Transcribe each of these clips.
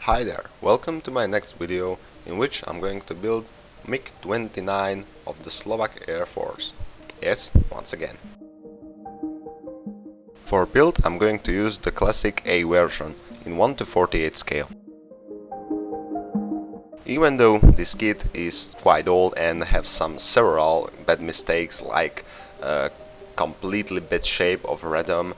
Hi there, welcome to my next video in which I'm going to build MiG-29 of the Slovak Air Force. Yes, once again. For build I'm going to use the classic A version in 1:48 scale. Even though this kit is quite old and have several bad mistakes like completely bad shape of radome,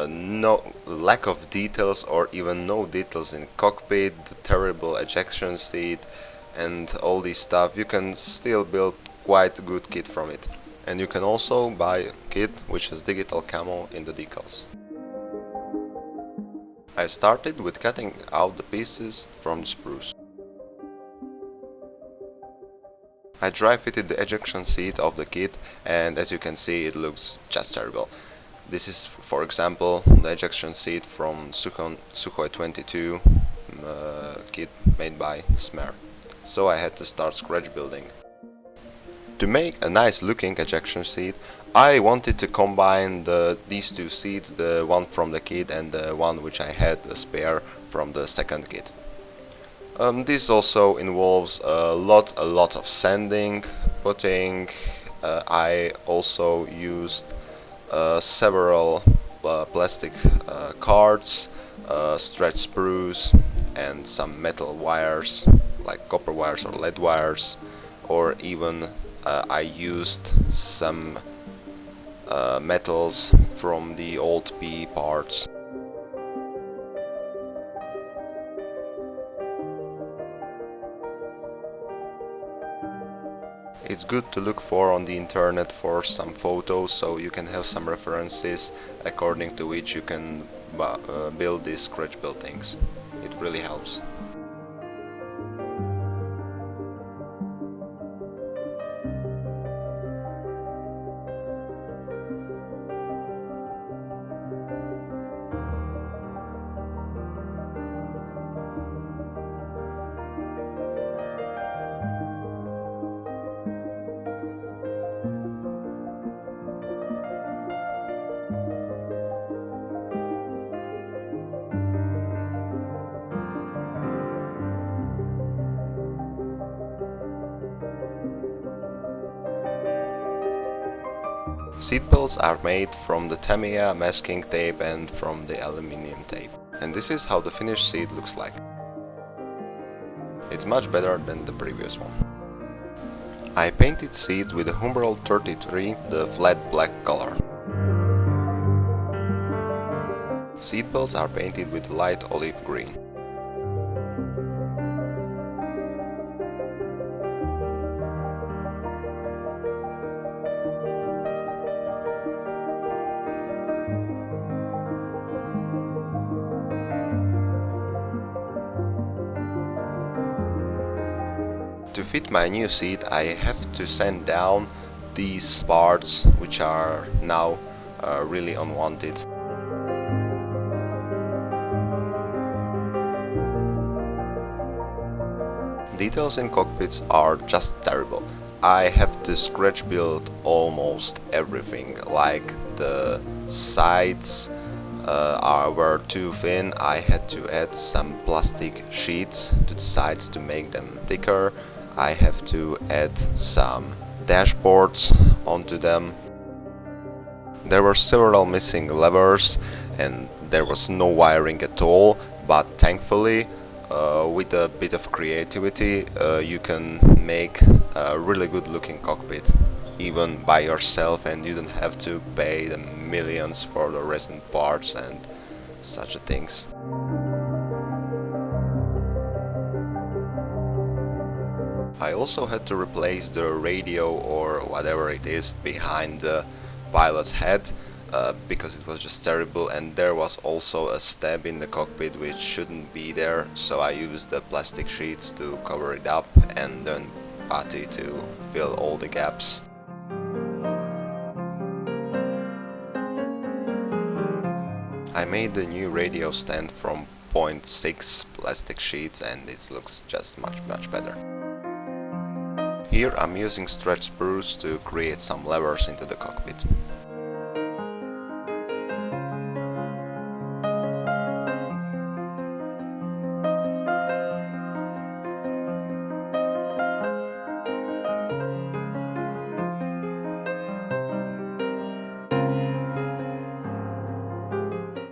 no lack of details or even no details in cockpit, the terrible ejection seat and all this stuff, you can still build quite a good kit from it. And you can also buy a kit which has digital camo in the decals. I started with cutting out the pieces from the spruce. I dry fitted the ejection seat of the kit, and as you can see it looks just terrible. This is, for example, the ejection seat from Sukhoi 22 kit made by Smer. So I had to start scratch building. To make a nice looking ejection seat, I wanted to combine these two seats, the one from the kit and the one which I had a spare from the second kit. This also involves a lot of sanding, putting. I also used several plastic cards, stretched sprues and some metal wires like copper wires or lead wires, or even I used some metals from the old PE parts. It's good to look for on the internet for some photos, so you can have some references according to which you can build these scratch buildings. It really helps. Seatbelts are made from the Tamiya masking tape and from the aluminium tape. And this is how the finished seat looks like. It's much better than the previous one. I painted seats with the Humbrol 33, the flat black color. Seatbelts are painted with light olive green. To fit my new seat I have to sand down these parts which are now really unwanted. Details in cockpits are just terrible. I have to scratch build almost everything, like the sides were too thin. I had to add some plastic sheets to the sides to make them thicker. I have to add some dashboards onto them. There were several missing levers and there was no wiring at all, but thankfully with a bit of creativity you can make a really good looking cockpit even by yourself, and you don't have to pay the millions for the resin parts and such things. I also had to replace the radio or whatever it is behind the pilot's head because it was just terrible, and there was also a stab in the cockpit which shouldn't be there, so I used the plastic sheets to cover it up and then putty to fill all the gaps. I made the new radio stand from 0.6 plastic sheets and it looks just much better. Here I'm using stretched spruce to create some levers into the cockpit.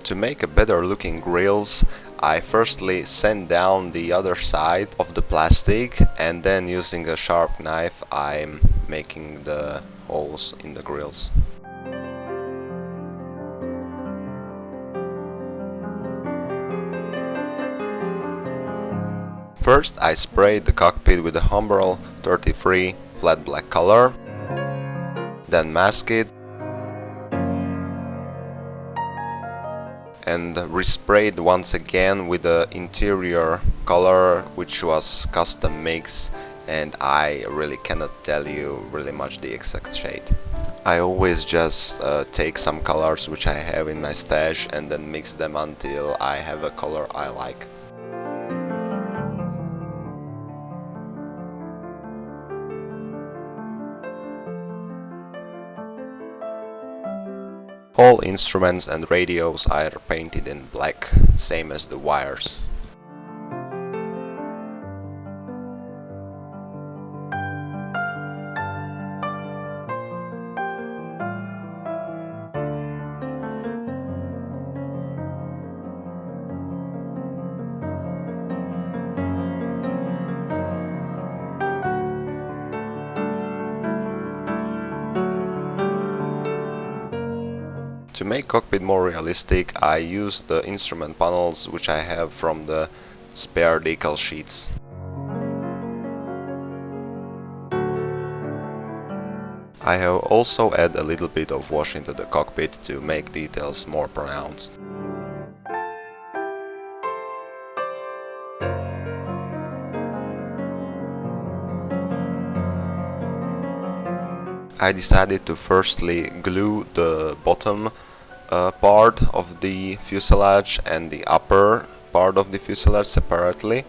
To make a better looking grills, I firstly sand down the other side of the plastic, and then using a sharp knife I'm making the holes in the grills. First I sprayed the cockpit with the Humbrol 33 flat black color, then mask it, and resprayed once again with the interior color, which was custom mix, and I really cannot tell you really much the exact shade. I always just take some colors which I have in my stash and then mix them until I have a color I like. All instruments and radios are painted in black, same as the wires. To make cockpit more realistic, I use the instrument panels which I have from the spare decal sheets. I have also added a little bit of wash into the cockpit to make details more pronounced. I decided to firstly glue the bottom part of the fuselage and the upper part of the fuselage separately,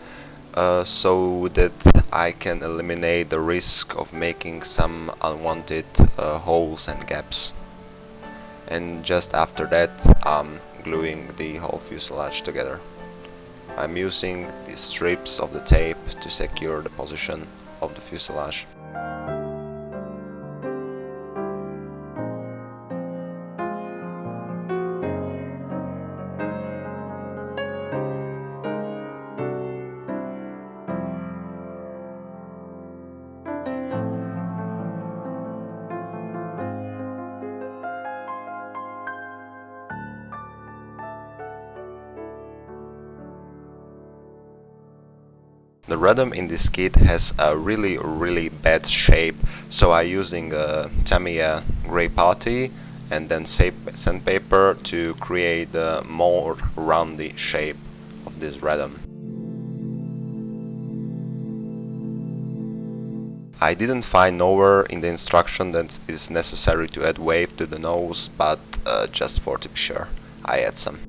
so that I can eliminate the risk of making some unwanted holes and gaps. And just after that I'm gluing the whole fuselage together. I'm using the strips of the tape to secure the position of the fuselage. The radome in this kit has a really bad shape, so I'm using a Tamiya grey putty and then sandpaper to create a more roundy shape of this radome. I didn't find nowhere in the instruction that it is necessary to add wave to the nose, but just for to be sure, I add some.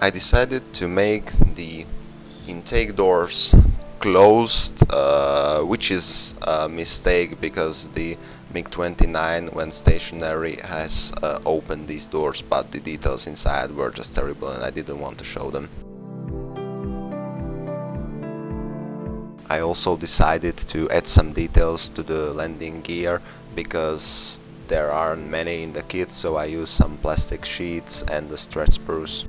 I decided to make the intake doors closed, which is a mistake because the MiG-29 when stationary has opened these doors, but the details inside were just terrible and I didn't want to show them. I also decided to add some details to the landing gear because there aren't many in the kit, so I used some plastic sheets and the stretched spruce.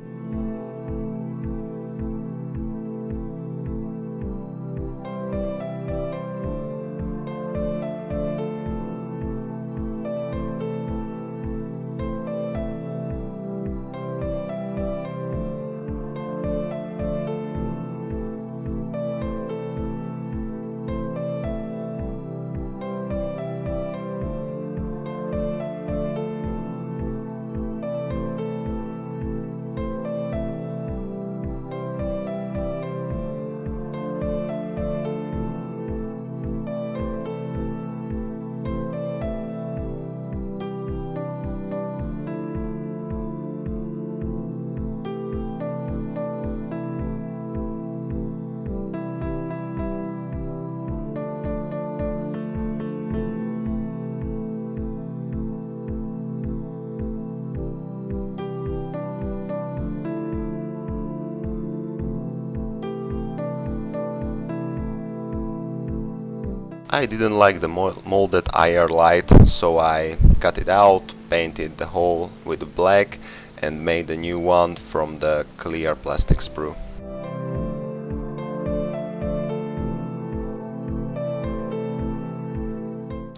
I didn't like the molded IR light, so I cut it out, painted the hole with black and made a new one from the clear plastic sprue.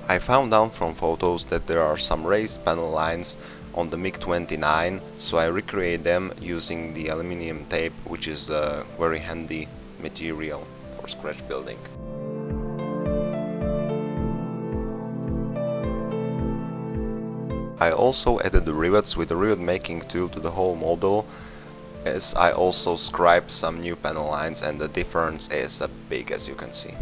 I found out from photos that there are some raised panel lines on the MiG-29, so I recreate them using the aluminum tape, which is a very handy material for scratch building. I also added the rivets with the rivet making tool to the whole model, as I also scribed some new panel lines, and the difference is big, as you can see.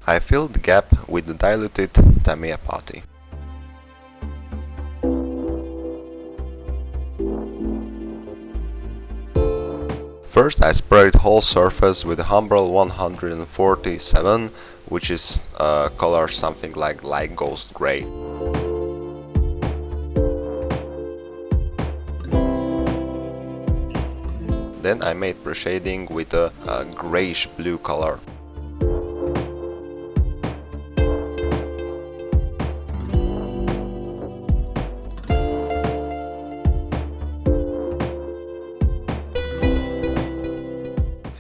I filled the gap with the diluted Tamiya putty. First I sprayed whole surface with the Humbrol 147, which is color something like light ghost gray. Then I made pre-shading with a grayish blue color.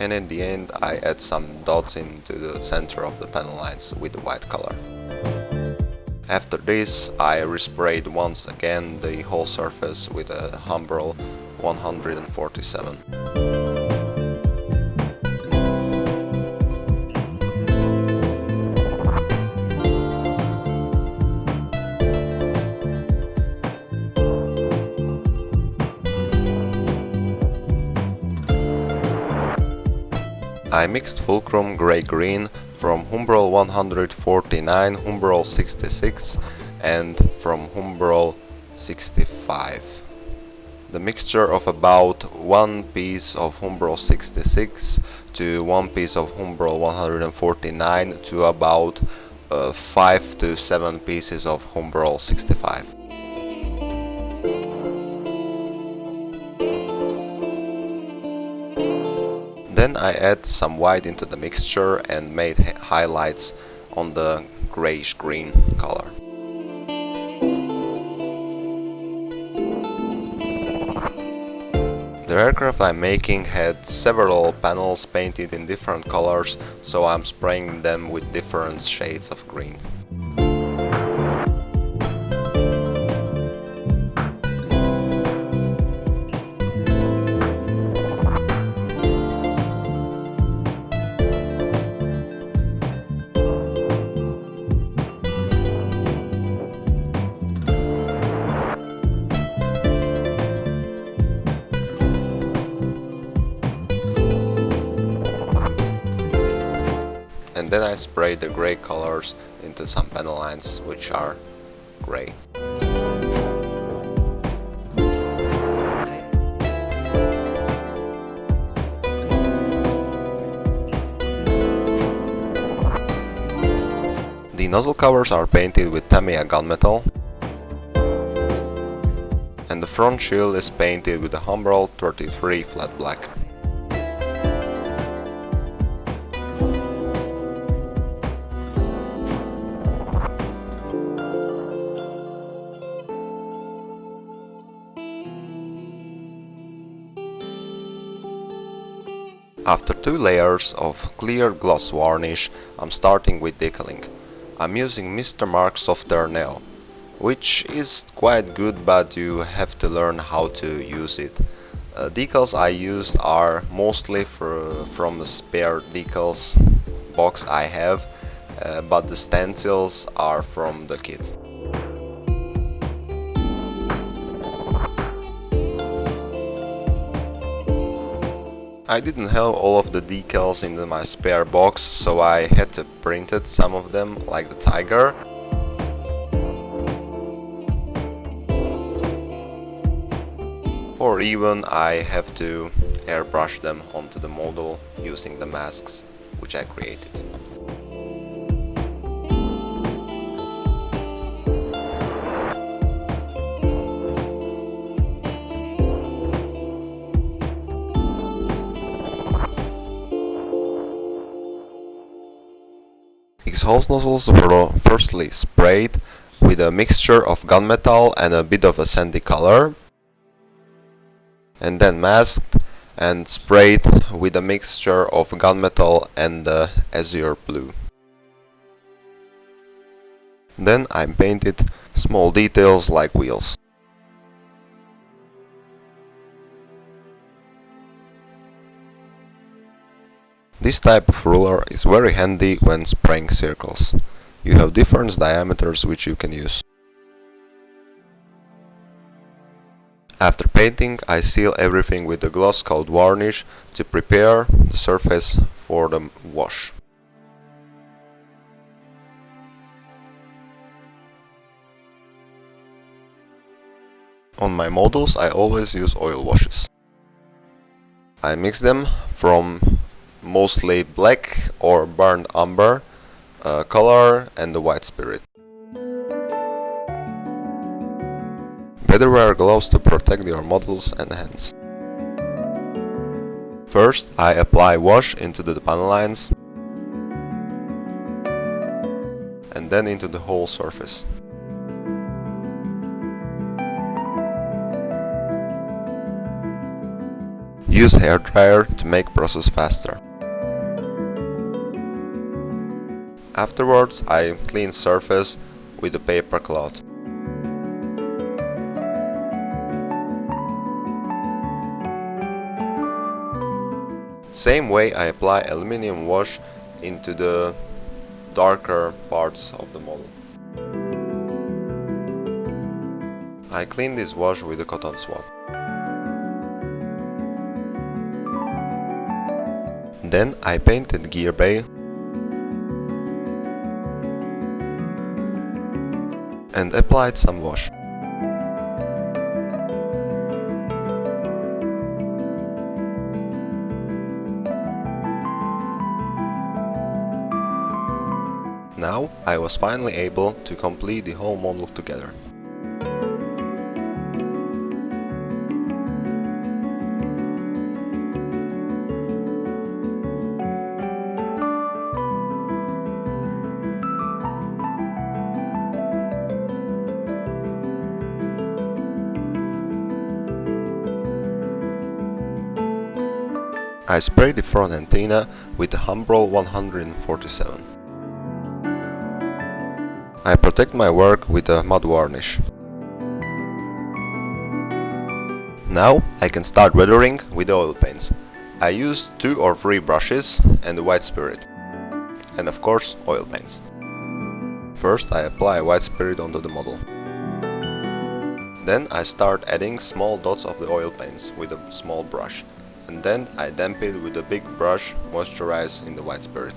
And in the end I add some dots into the center of the panel lines with the white color. After this I resprayed once again the whole surface with a Humbrol 147. I mixed Fulcrum grey-green from Humbrol 149, Humbrol 66 and from Humbrol 65. The mixture of about one piece of Humbrol 66 to one piece of Humbrol 149 to about 5 to 7 pieces of Humbrol 65. Then I add some white into the mixture and made highlights on the grayish green color. The aircraft I'm making had several panels painted in different colors, so I'm spraying them with different shades of green. And then I spray the grey colors into some panel lines which are grey. The nozzle covers are painted with Tamiya gunmetal, and the front shield is painted with the Humbrol 33 flat black. After 2 layers of clear gloss varnish, I'm starting with decaling. I'm using Mr. Mark's Softer Neo, which is quite good, but you have to learn how to use it. Decals I used are mostly from the spare decals box I have, but the stencils are from the kit. I didn't have all of the decals in my spare box, so I had to print some of them, like the tiger. Or even I have to airbrush them onto the model using the masks which I created. Exhaust nozzles were firstly sprayed with a mixture of gunmetal and a bit of a sandy color, and then masked and sprayed with a mixture of gunmetal and azure blue. Then I painted small details like wheels. This type of ruler is very handy when spraying circles. You have different diameters which you can use. After painting, I seal everything with a gloss coat varnish to prepare the surface for the wash. On my models I always use oil washes. I mix them from mostly black or burnt umber color and the white spirit. Better wear gloves to protect your models and hands. First I apply wash into the panel lines and then into the whole surface. Use hairdryer to make process faster. Afterwards I clean surface with a paper cloth. Same way I apply aluminium wash into the darker parts of the model. I clean this wash with a cotton swab. Then I painted gear bay and applied some wash. Now I was finally able to complete the whole model together. I sprayed the front antenna with the Humbrol 147. I protect my work with a mud varnish. Now I can start weathering with the oil paints. I used 2 or 3 brushes and the white spirit, and of course oil paints. First I apply white spirit onto the model. Then I start adding small dots of the oil paints with a small brush, and then I damp it with a big brush moisturized in the white spirit.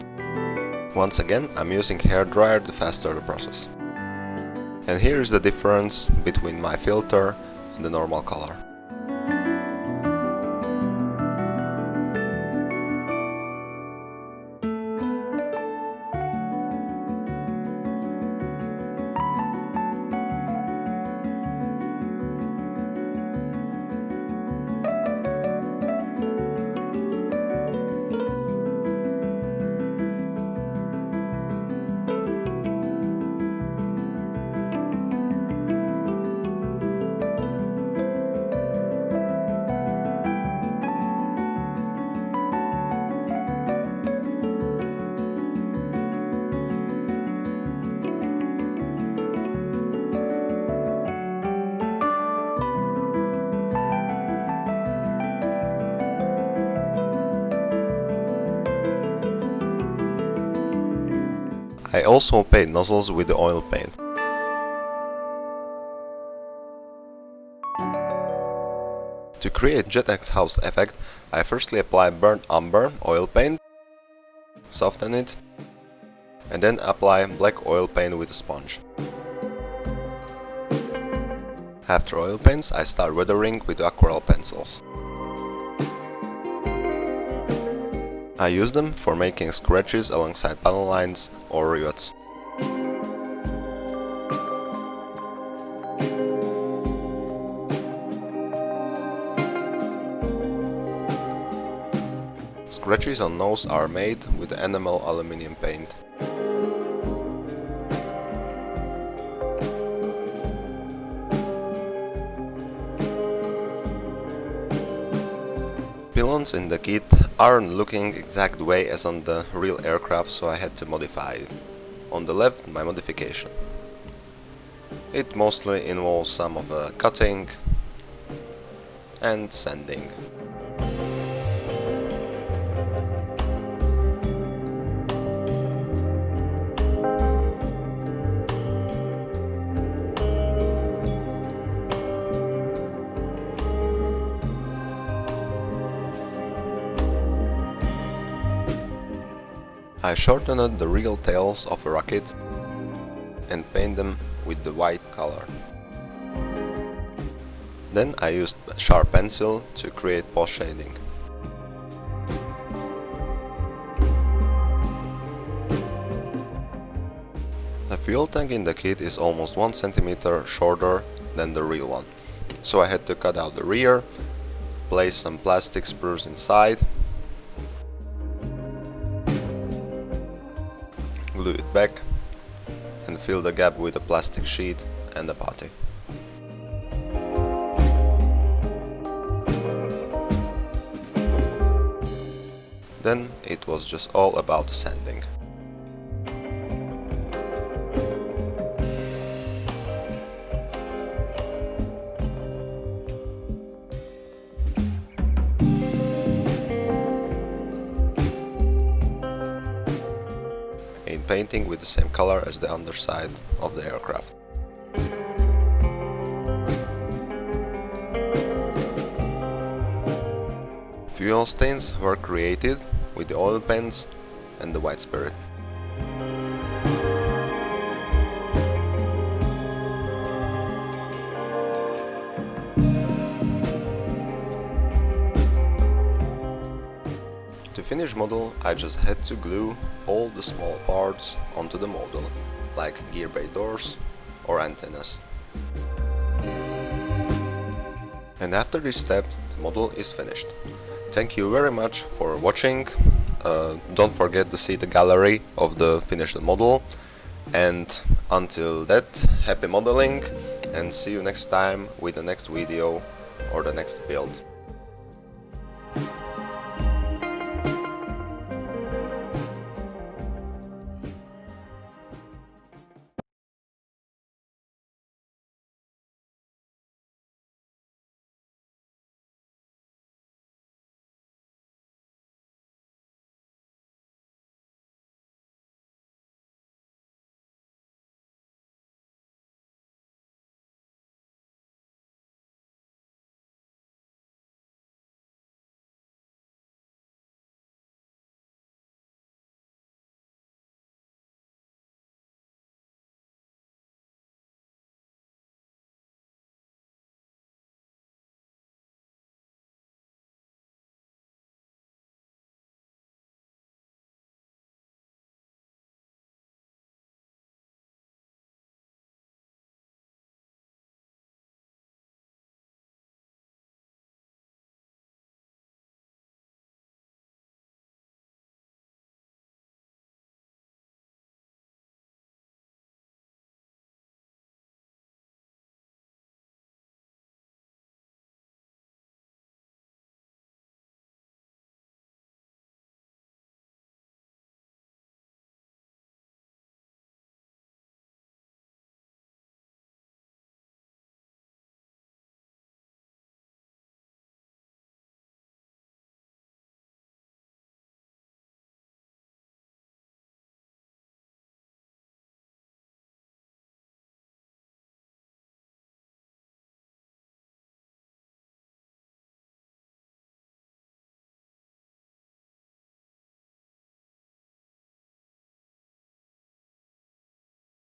Once again I'm using hairdryer to faster the process. And here is the difference between my filter and the normal color. I also paint nozzles with the oil paint. To create jet exhaust effect, I firstly apply burnt umber oil paint, soften it, and then apply black oil paint with a sponge. After oil paints, I start weathering with aquarelle pencils. I use them for making scratches alongside panel lines or rivets. Scratches on nose are made with enamel aluminium paint. Pylons in the kit aren't looking exact way as on the real aircraft, so I had to modify it. On the left, my modification. It mostly involves some of cutting and sanding. I shortened the real tails of a rocket and paint them with the white color. Then I used a sharp pencil to create post shading. The fuel tank in the kit is almost 1 cm shorter than the real one, so I had to cut out the rear, place some plastic sprues inside, glue it back, and fill the gap with a plastic sheet and a putty. Then it was just all about the sanding. Painting with the same color as the underside of the aircraft. Fuel stains were created with the oil paints and the white spirit. To finish model, I just had to glue all the small parts onto the model, like gear bay doors or antennas. And after this step, the model is finished. Thank you very much for watching. Don't forget to see the gallery of the finished model. And until that, happy modeling and see you next time with the next video or the next build.